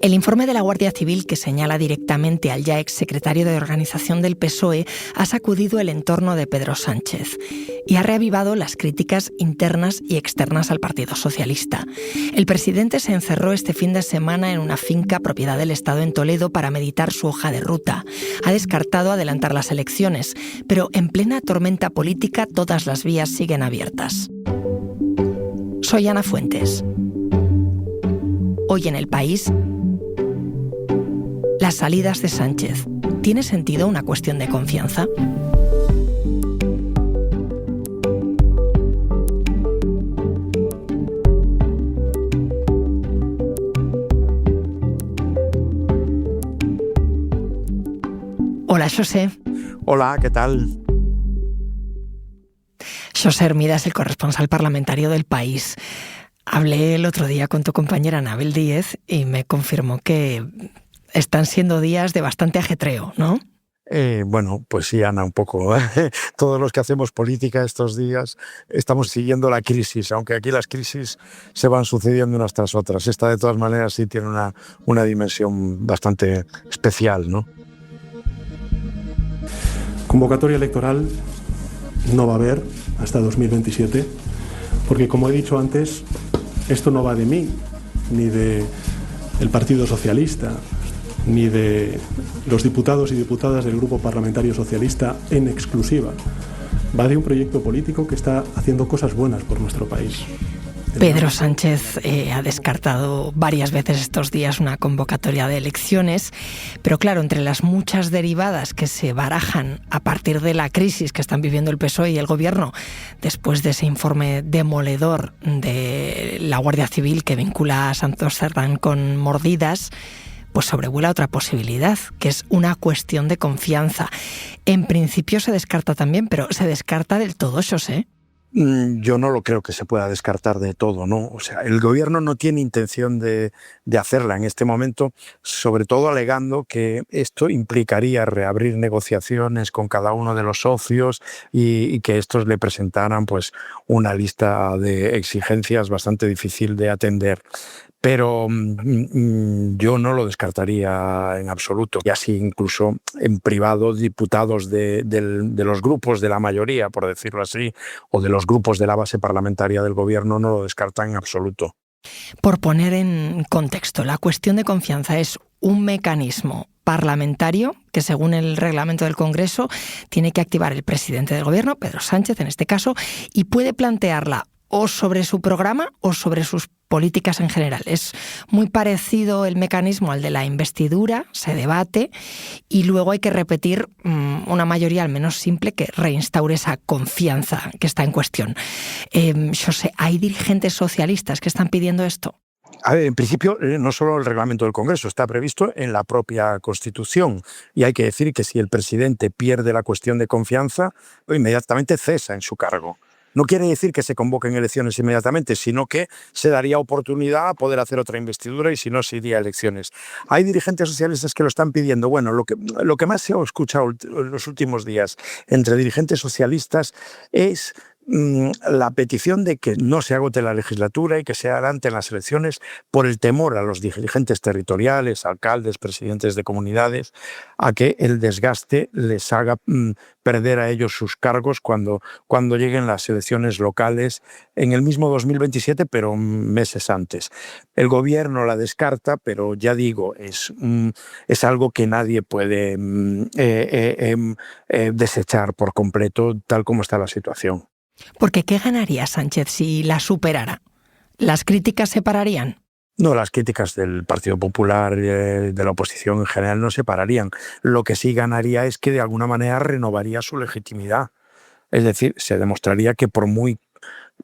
El informe de la Guardia Civil, que señala directamente al ya exsecretario de Organización del PSOE, ha sacudido el entorno de Pedro Sánchez y ha reavivado las críticas internas y externas al Partido Socialista. El presidente se encerró este fin de semana en una finca propiedad del Estado en Toledo para meditar su hoja de ruta. Ha descartado adelantar las elecciones, pero en plena tormenta política todas las vías siguen abiertas. Soy Ana Fuentes. Hoy en El País, las salidas de Sánchez. ¿Tiene sentido una cuestión de confianza? Hola, José. Hola, ¿qué tal? José Hermida es el corresponsal parlamentario del País. Hablé el otro día con tu compañera Anabel Díez y me confirmó que están siendo días de bastante ajetreo, ¿no? Bueno, pues sí, Ana, un poco. Todos los que hacemos política estos días estamos siguiendo la crisis, aunque aquí las crisis se van sucediendo unas tras otras. Esta, de todas maneras, sí tiene una dimensión bastante especial, ¿no? Convocatoria electoral no va a haber hasta 2027, porque, como he dicho antes, esto no va de mí, ni del Partido Socialista, ni de los diputados y diputadas del Grupo Parlamentario Socialista en exclusiva. Va de un proyecto político que está haciendo cosas buenas por nuestro país. Pedro Sánchez ha descartado varias veces estos días una convocatoria de elecciones, pero claro, entre las muchas derivadas que se barajan a partir de la crisis que están viviendo el PSOE y el Gobierno, después de ese informe demoledor de la Guardia Civil que vincula a Santos Cerdán con mordidas, pues sobrevuela otra posibilidad, que es una cuestión de confianza. En principio se descarta también, pero ¿se descarta del todo, José? Yo no lo creo que se pueda descartar de todo, ¿no? O sea, el gobierno no tiene intención de hacerla en este momento, sobre todo alegando que esto implicaría reabrir negociaciones con cada uno de los socios y que estos le presentaran pues una lista de exigencias bastante difícil de atender. Pero yo no lo descartaría en absoluto. Y así incluso en privado diputados de los grupos de la mayoría, por decirlo así, o de los grupos de la base parlamentaria del gobierno no lo descartan en absoluto. Por poner en contexto, la cuestión de confianza es un mecanismo parlamentario que, según el reglamento del Congreso, tiene que activar el presidente del gobierno, Pedro Sánchez en este caso, y puede plantearla o sobre su programa o sobre sus políticas en general. Es muy parecido el mecanismo al de la investidura, se debate y luego hay que repetir una mayoría al menos simple que reinstaure esa confianza que está en cuestión. José, ¿hay dirigentes socialistas que están pidiendo esto? A ver, en principio, no solo el reglamento del Congreso, está previsto en la propia Constitución. Y hay que decir que si el presidente pierde la cuestión de confianza, inmediatamente cesa en su cargo. No quiere decir que se convoquen elecciones inmediatamente, sino que se daría oportunidad a poder hacer otra investidura y si no, se iría a elecciones. Hay dirigentes socialistas que lo están pidiendo. Bueno, lo que más se ha escuchado en los últimos días entre dirigentes socialistas es la petición de que no se agote la legislatura y que se adelanten las elecciones por el temor a los dirigentes territoriales, alcaldes, presidentes de comunidades, a que el desgaste les haga perder a ellos sus cargos cuando lleguen las elecciones locales en el mismo 2027, pero meses antes. El gobierno la descarta, pero ya digo, es algo que nadie puede desechar por completo, tal como está la situación. Porque ¿qué ganaría Sánchez si la superara? ¿Las críticas se pararían? No, las críticas del Partido Popular, de la oposición en general, no se pararían. Lo que sí ganaría es que de alguna manera renovaría su legitimidad. Es decir, se demostraría que por muy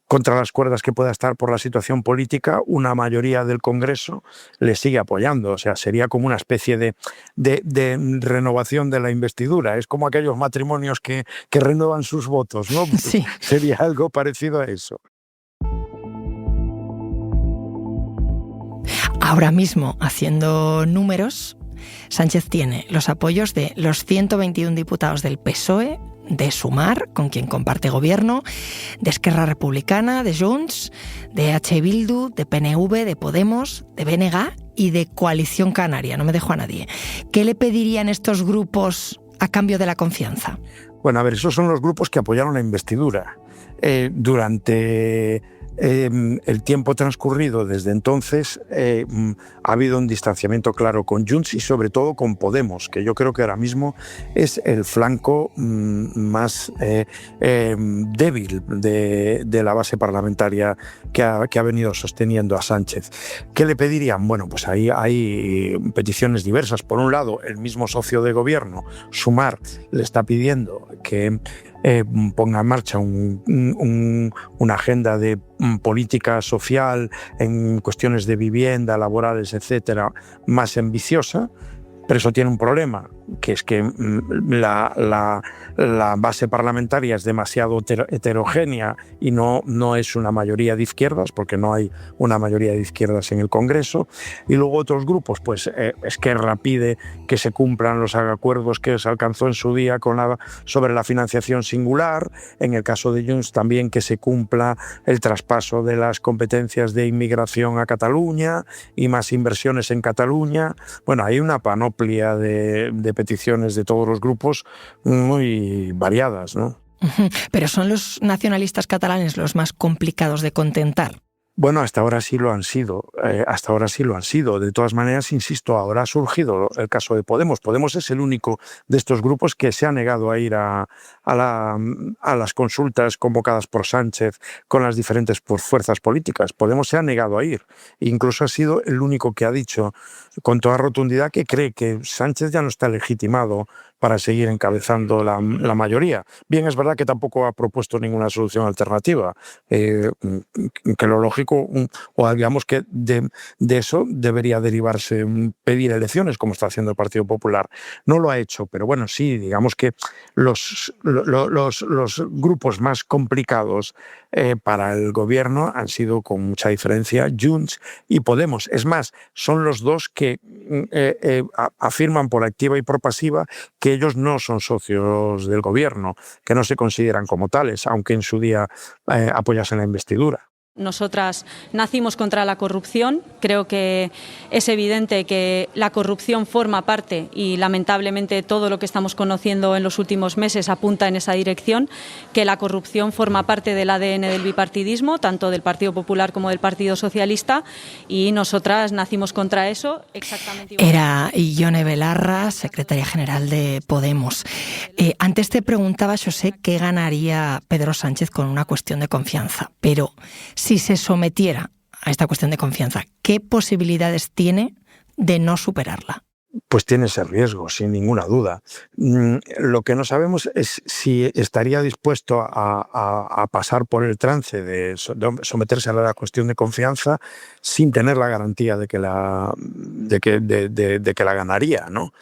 contra las cuerdas que pueda estar por la situación política, una mayoría del Congreso le sigue apoyando. O sea, sería como una especie de renovación de la investidura. Es como aquellos matrimonios que renuevan sus votos, ¿no? Sí. Sería algo parecido a eso. Ahora mismo, haciendo números, Sánchez tiene los apoyos de los 121 diputados del PSOE, de Sumar, con quien comparte gobierno, de Esquerra Republicana, de Junts, de EH Bildu, de PNV, de Podemos, de BNG y de Coalición Canaria, no me dejo a nadie. ¿Qué le pedirían estos grupos a cambio de la confianza? Bueno, a ver, esos son los grupos que apoyaron la investidura. Durante el tiempo transcurrido desde entonces ha habido un distanciamiento claro con Junts y sobre todo con Podemos, que yo creo que ahora mismo es el flanco más débil de la base parlamentaria que ha venido sosteniendo a Sánchez. ¿Qué le pedirían? Bueno, pues ahí hay peticiones diversas. Por un lado, el mismo socio de gobierno, Sumar, le está pidiendo que ponga en marcha una agenda de política social en cuestiones de vivienda, laborales, etcétera, más ambiciosa, pero eso tiene un problema, que es que la base parlamentaria es demasiado heterogénea y no es una mayoría de izquierdas, porque no hay una mayoría de izquierdas en el Congreso. Y luego otros grupos, pues Esquerra pide que se cumplan los acuerdos que se alcanzó en su día sobre la financiación singular. En el caso de Junts también que se cumpla el traspaso de las competencias de inmigración a Cataluña y más inversiones en Cataluña. Bueno, hay una panoplia de peticiones de todos los grupos muy variadas, ¿no? Pero ¿son los nacionalistas catalanes los más complicados de contentar? Bueno, hasta ahora sí lo han sido. De todas maneras, insisto, ahora ha surgido el caso de Podemos. Podemos es el único de estos grupos que se ha negado a ir a las consultas convocadas por Sánchez con las diferentes fuerzas políticas. Podemos se ha negado a ir. Incluso ha sido el único que ha dicho con toda rotundidad que cree que Sánchez ya no está legitimado para seguir encabezando la mayoría. Bien, es verdad que tampoco ha propuesto ninguna solución alternativa, que lo lógico, o digamos que de eso debería derivarse pedir elecciones, como está haciendo el Partido Popular. No lo ha hecho, pero bueno, sí, digamos que los grupos más complicados para el gobierno han sido con mucha diferencia Junts y Podemos. Es más, son los dos que afirman por activa y por pasiva que ellos no son socios del gobierno, que no se consideran como tales, aunque en su día apoyasen la investidura. Nosotras nacimos contra la corrupción. Creo que es evidente que la corrupción forma parte y lamentablemente todo lo que estamos conociendo en los últimos meses apunta en esa dirección, que la corrupción forma parte del ADN del bipartidismo, tanto del Partido Popular como del Partido Socialista, y nosotras nacimos contra eso exactamente igual. Era Ione Belarra, secretaria general de Podemos. Antes te preguntaba, José, qué ganaría Pedro Sánchez con una cuestión de confianza, pero si se sometiera a esta cuestión de confianza, ¿qué posibilidades tiene de no superarla? Pues tiene ese riesgo, sin ninguna duda. Lo que no sabemos es si estaría dispuesto a pasar por el trance de someterse a la cuestión de confianza sin tener la garantía de que la ganaría, ¿no?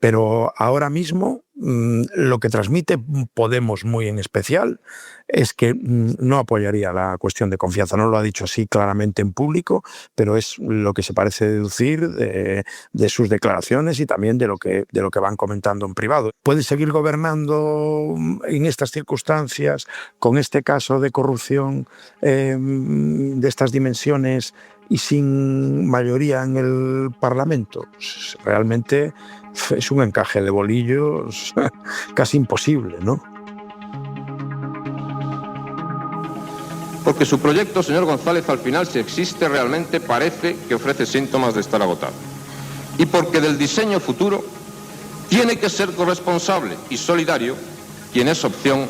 Pero ahora mismo lo que transmite Podemos muy en especial es que no apoyaría la cuestión de confianza. No lo ha dicho así claramente en público, pero es lo que se parece deducir de sus declaraciones y también de lo que van comentando en privado. ¿Puede seguir gobernando en estas circunstancias, con este caso de corrupción de estas dimensiones y sin mayoría en el Parlamento? Pues realmente es un encaje de bolillos casi imposible, ¿no? Porque su proyecto, señor González, al final, si existe realmente, parece que ofrece síntomas de estar agotado. Y porque del diseño futuro tiene que ser corresponsable y solidario quien es opción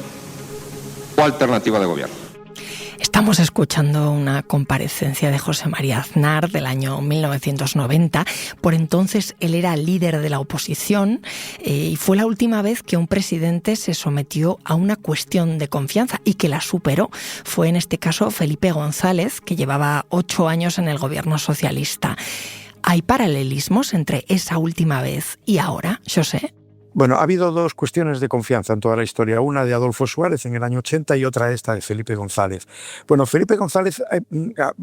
o alternativa de gobierno. Estamos escuchando una comparecencia de José María Aznar del año 1990. Por entonces él era líder de la oposición y fue la última vez que un presidente se sometió a una cuestión de confianza y que la superó. Fue en este caso Felipe González, que llevaba 8 años en el gobierno socialista. ¿Hay paralelismos entre esa última vez y ahora, José? Bueno, ha habido 2 cuestiones de confianza en toda la historia. Una de Adolfo Suárez en el año 80 y otra esta de Felipe González. Bueno, Felipe González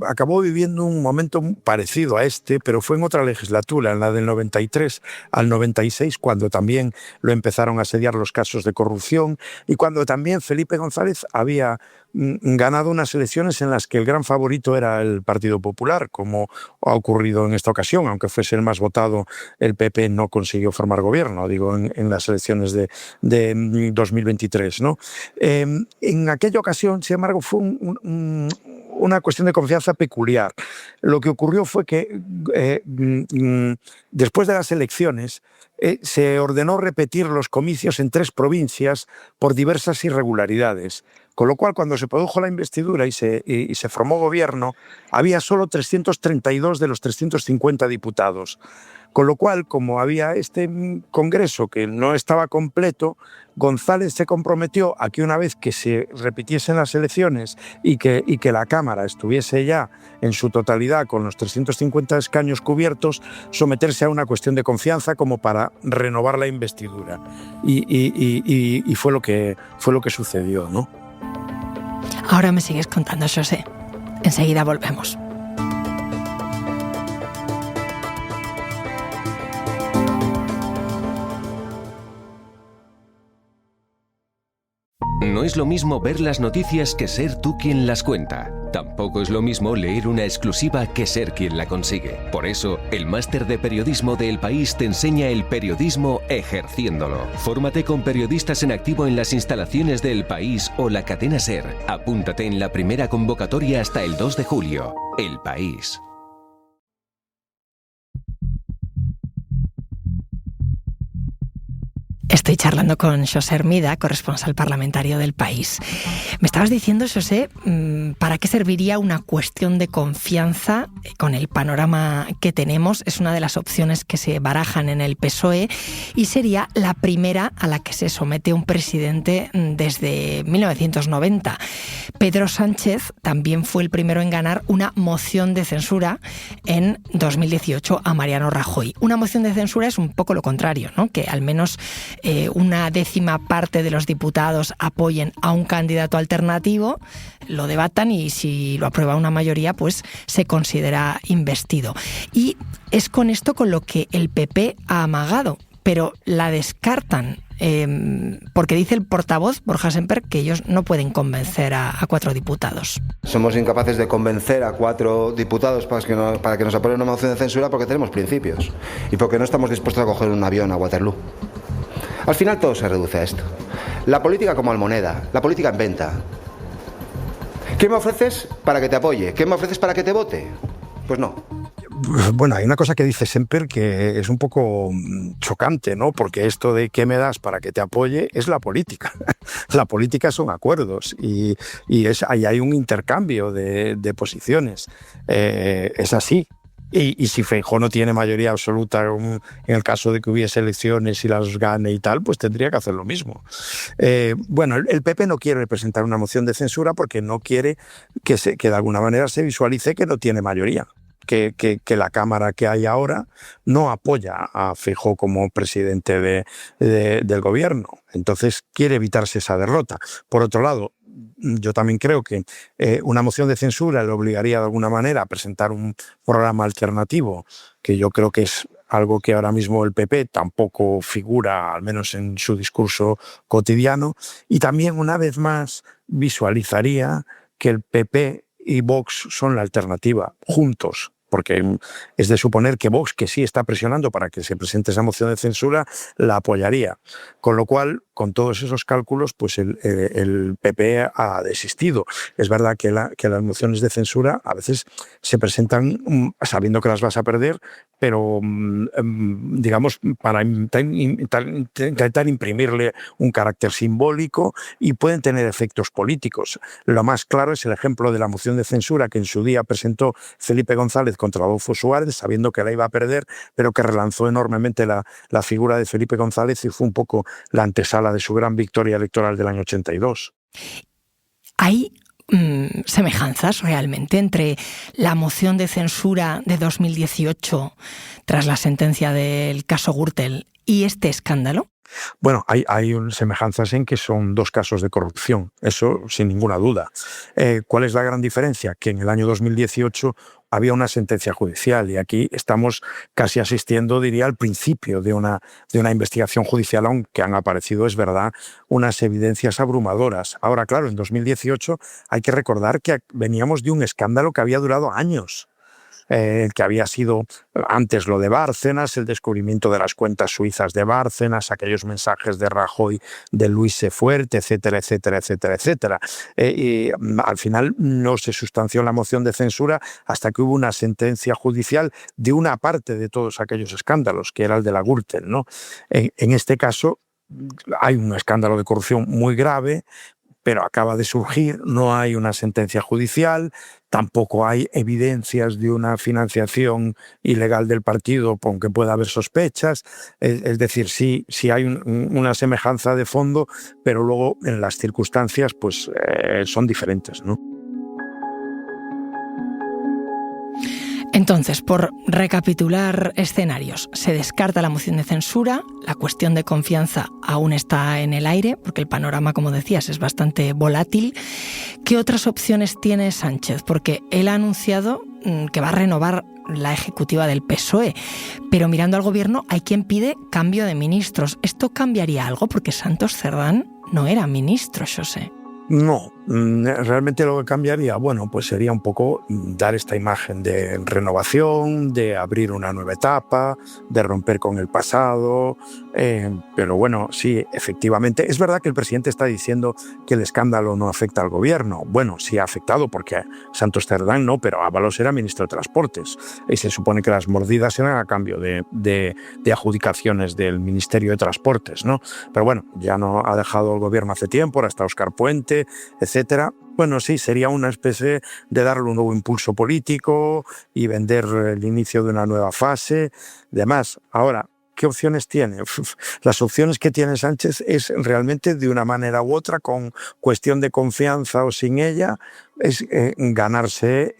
acabó viviendo un momento parecido a este, pero fue en otra legislatura, en la del 93 al 96, cuando también lo empezaron a asediar los casos de corrupción y cuando también Felipe González había ganado unas elecciones en las que el gran favorito era el Partido Popular, como ha ocurrido en esta ocasión. Aunque fuese el más votado, el PP no consiguió formar gobierno, digo, en las elecciones de 2023, ¿no? En aquella ocasión, sin embargo, fue una cuestión de confianza peculiar. Lo que ocurrió fue que después de las elecciones se ordenó repetir los comicios en 3 provincias por diversas irregularidades. Con lo cual, cuando se produjo la investidura y se formó gobierno, había solo 332 de los 350 diputados. Con lo cual, como había este Congreso que no estaba completo, González se comprometió a que una vez que se repitiesen las elecciones y que la Cámara estuviese ya en su totalidad con los 350 escaños cubiertos, someterse a una cuestión de confianza como para renovar la investidura. Y fue lo que sucedió, ¿no? Ahora me sigues contando, José. Enseguida volvemos. No es lo mismo ver las noticias que ser tú quien las cuenta. Tampoco es lo mismo leer una exclusiva que ser quien la consigue. Por eso, el máster de periodismo de El País te enseña el periodismo ejerciéndolo. Fórmate con periodistas en activo en las instalaciones de El País o la cadena SER. Apúntate en la primera convocatoria hasta el 2 de julio. El País. Estoy charlando con José Hermida, corresponsal parlamentario del País. Me estabas diciendo, José, ¿para qué serviría una cuestión de confianza con el panorama que tenemos? Es una de las opciones que se barajan en el PSOE y sería la primera a la que se somete un presidente desde 1990. Pedro Sánchez también fue el primero en ganar una moción de censura en 2018 a Mariano Rajoy. Una moción de censura es un poco lo contrario, ¿no? Que al menos una 10ª parte de los diputados apoyen a un candidato alternativo, lo debatan y si lo aprueba una mayoría, pues se considera investido. Y es con esto con lo que el PP ha amagado, pero la descartan. Porque dice el portavoz, Borja Semper, que ellos no pueden convencer a 4 diputados. Somos incapaces de convencer a 4 diputados para que nos aprueben una moción de censura porque tenemos principios y porque no estamos dispuestos a coger un avión a Waterloo. Al final todo se reduce a esto. La política como almoneda, la política en venta. ¿Qué me ofreces para que te apoye? ¿Qué me ofreces para que te vote? Pues no. Bueno, hay una cosa que dice Semper que es un poco chocante, ¿no? Porque esto de ¿qué me das para que te apoye? Es la política. La política son acuerdos y ahí hay un intercambio de posiciones. Es así. Y si Feijóo no tiene mayoría absoluta en el caso de que hubiese elecciones y las gane y tal, pues tendría que hacer lo mismo. Bueno, el PP no quiere presentar una moción de censura porque no quiere que de alguna manera se visualice que no tiene mayoría. Que la Cámara que hay ahora no apoya a Feijóo como presidente del gobierno. Entonces quiere evitarse esa derrota. Por otro lado, yo también creo que una moción de censura le obligaría de alguna manera a presentar un programa alternativo, que yo creo que es algo que ahora mismo el PP tampoco figura, al menos en su discurso cotidiano, y también una vez más visualizaría que el PP y Vox son la alternativa, juntos. Porque es de suponer que Vox, que sí está presionando para que se presente esa moción de censura, la apoyaría. Con lo cual, con todos esos cálculos, pues el PP ha desistido. Es verdad que las mociones de censura a veces se presentan sabiendo que las vas a perder, pero digamos para intentar imprimirle un carácter simbólico y pueden tener efectos políticos. Lo más claro es el ejemplo de la moción de censura que en su día presentó Felipe González contra Adolfo Suárez, sabiendo que la iba a perder, pero que relanzó enormemente la figura de Felipe González y fue un poco la antesala de su gran victoria electoral del año 82. ¿Hay semejanzas realmente entre la moción de censura de 2018 tras la sentencia del caso Gürtel y este escándalo? Bueno, hay semejanzas en que son 2 casos de corrupción, eso sin ninguna duda. ¿Cuál es la gran diferencia? Que en el año 2018 había una sentencia judicial y aquí estamos casi asistiendo, diría, al principio de una investigación judicial, aunque han aparecido, es verdad, unas evidencias abrumadoras. Ahora, claro, en 2018 hay que recordar que veníamos de un escándalo que había durado años. Que había sido antes lo de Bárcenas, el descubrimiento de las cuentas suizas de Bárcenas, aquellos mensajes de Rajoy, de Luis Sefuerte, etcétera, etcétera, etcétera, etcétera. Y al final no se sustanció la moción de censura hasta que hubo una sentencia judicial de una parte de todos aquellos escándalos, que era el de la Gürtel, ¿no? En este caso hay un escándalo de corrupción muy grave, pero acaba de surgir, no hay una sentencia judicial, tampoco hay evidencias de una financiación ilegal del partido, aunque pueda haber sospechas. Es decir, sí hay una semejanza de fondo, pero luego en las circunstancias pues, son diferentes, ¿no? Entonces, por recapitular escenarios, se descarta la moción de censura, la cuestión de confianza aún está en el aire, porque el panorama, como decías, es bastante volátil. ¿Qué otras opciones tiene Sánchez? Porque él ha anunciado que va a renovar la ejecutiva del PSOE, pero mirando al gobierno hay quien pide cambio de ministros. ¿Esto cambiaría algo? Porque Santos Cerdán no era ministro, José. No, realmente lo que cambiaría, bueno, pues sería un poco dar esta imagen de renovación, de abrir una nueva etapa, de romper con el pasado, pero bueno, sí, efectivamente, es verdad que el presidente está diciendo que el escándalo no afecta al gobierno. Bueno, sí ha afectado porque Santos Cerdán no, pero Ábalos era ministro de Transportes y se supone que las mordidas eran a cambio de adjudicaciones del Ministerio de Transportes, ¿no? Pero bueno, ya no ha dejado el gobierno hace tiempo, ahora está Óscar Puente, etcétera. Bueno, sí, sería una especie de darle un nuevo impulso político y vender el inicio de una nueva fase. Demás, ahora, ¿qué opciones tiene? Las opciones que tiene Sánchez es realmente de una manera u otra, con cuestión de confianza o sin ella, es ganarse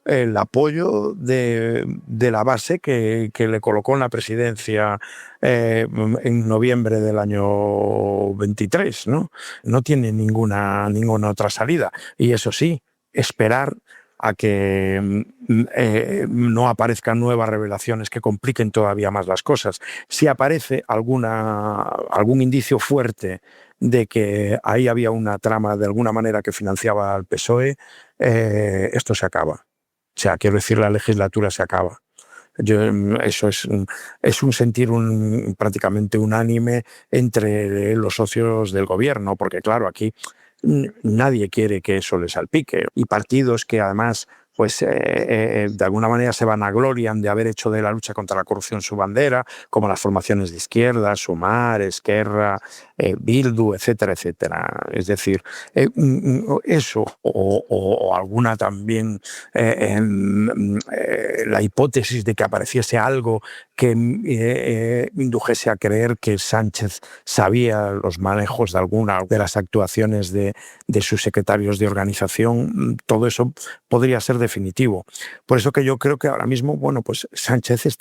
el apoyo de la base que le colocó en la presidencia en noviembre del año 23, ¿no? No tiene ninguna otra salida. Y eso sí, esperar a que no aparezcan nuevas revelaciones que compliquen todavía más las cosas. Si aparece algún indicio fuerte de que ahí había una trama de alguna manera que financiaba al PSOE, esto se acaba. O sea, quiero decir, la legislatura se acaba. Eso es un sentir prácticamente unánime entre los socios del gobierno, porque claro, aquí nadie quiere que eso le salpique. Y partidos que además pues de alguna manera se vanaglorian de haber hecho de la lucha contra la corrupción su bandera, como las formaciones de izquierda, Sumar, Esquerra, Bildu, etcétera, etcétera. Es decir, eso o alguna también la hipótesis de que apareciese algo que indujese a creer que Sánchez sabía los manejos de alguna de las actuaciones de sus secretarios de organización, todo eso podría ser definitivo. Por eso que yo creo que ahora mismo, bueno, pues Sánchez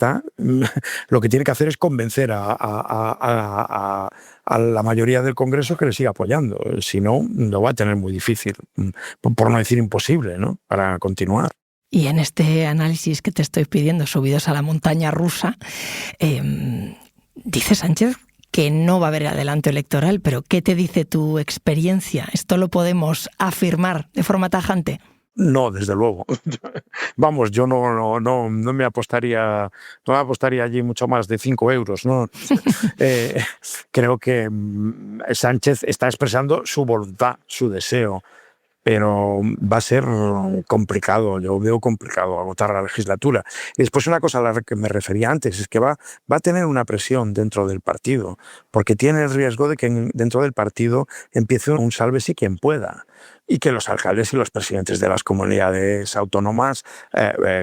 lo que tiene que hacer es convencer a la mayoría del Congreso que le siga apoyando. Si no, lo va a tener muy difícil, por no decir imposible, ¿no?, para continuar. Y en este análisis que te estoy pidiendo, subidos a la montaña rusa, dice Sánchez que no va a haber adelanto electoral, pero ¿qué te dice tu experiencia? ¿Esto lo podemos afirmar de forma tajante? No, desde luego. Vamos, yo no me apostaría allí mucho más de 5 euros, ¿no? Creo que Sánchez está expresando su voluntad, su deseo, pero va a ser complicado, yo veo complicado agotar la legislatura. Y después una cosa a la que me refería antes, es que va a tener una presión dentro del partido, porque tiene el riesgo de que dentro del partido empiece un sálvese quien pueda, y que los alcaldes y los presidentes de las comunidades autónomas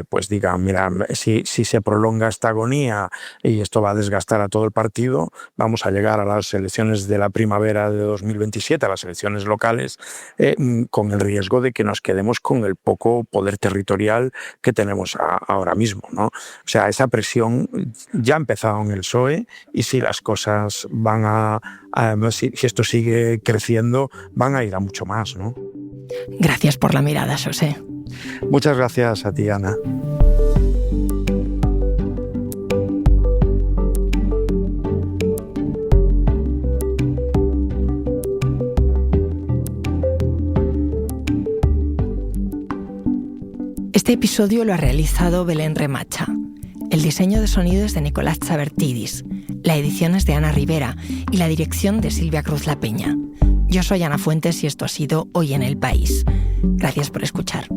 pues digan, mira, si se prolonga esta agonía y esto va a desgastar a todo el partido, vamos a llegar a las elecciones de la primavera de 2027, a las elecciones locales, con el riesgo de que nos quedemos con el poco poder territorial que tenemos ahora mismo, ¿no? O sea, esa presión ya ha empezado en el PSOE, y si las cosas si esto sigue creciendo, van a ir a mucho más, ¿no? Gracias por la mirada, José. Muchas gracias a ti, Ana. Este episodio lo ha realizado Belén Remacha. El diseño de sonido es de Nicolás Chabertidis, la edición es de Ana Rivera y la dirección de Silvia Cruz La Peña. Yo soy Ana Fuentes y esto ha sido Hoy en el País. Gracias por escuchar.